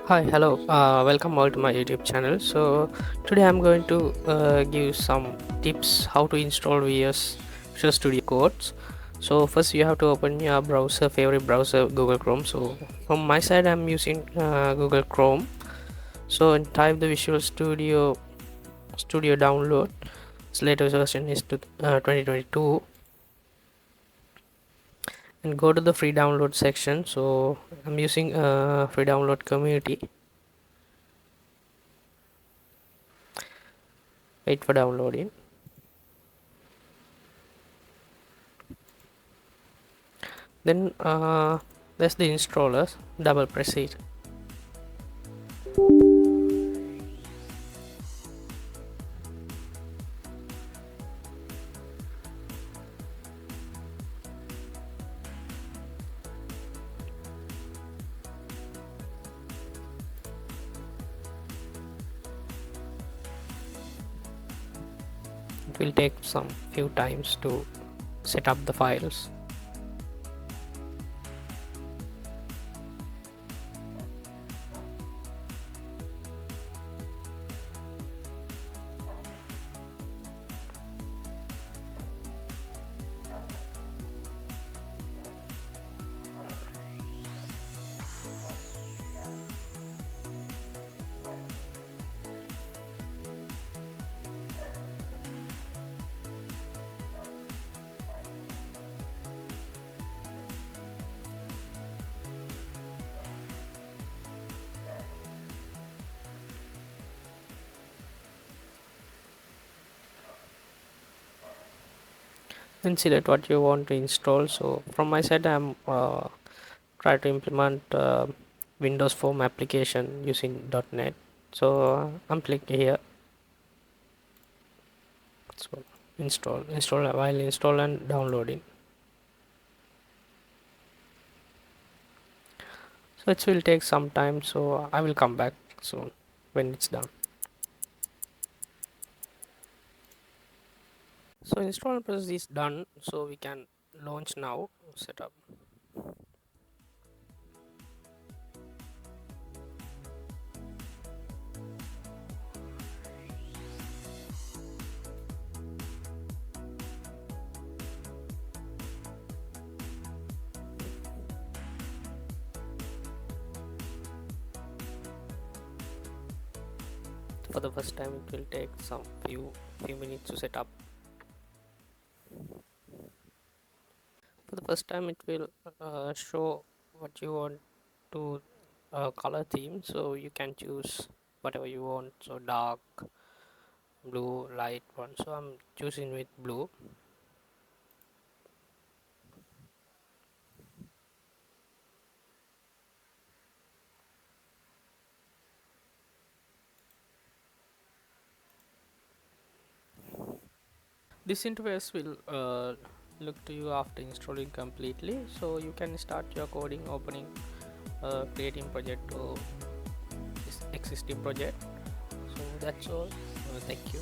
Hi, hello, welcome all to my YouTube channel. So today I'm going to give some tips how to install Visual Studio codes. So first you have to open your favorite browser, Google Chrome. So from my side I'm using Google Chrome. So and type the Visual Studio download. Its latest version is 2022, and go to the free download section. So I'm using free download community. Wait for downloading. Then there's the installers. Double press it. It will take some few times to set up the files. Then select what you want to install. So from my side I'm try to implement Windows Form application using .NET. So I'm clicking here. So install while install and downloading. So it will take some time, so I will come back soon when it's done. So install process is done, so we can launch now. Setup. For the first time it will take some few minutes to set up. For the first time it will show what you want to color theme, so you can choose whatever you want. So dark, blue, light one, so I'm choosing with blue. This interface will look to you after installing completely, so you can start your coding, opening creating project or this existing project. So that's all. Thank you.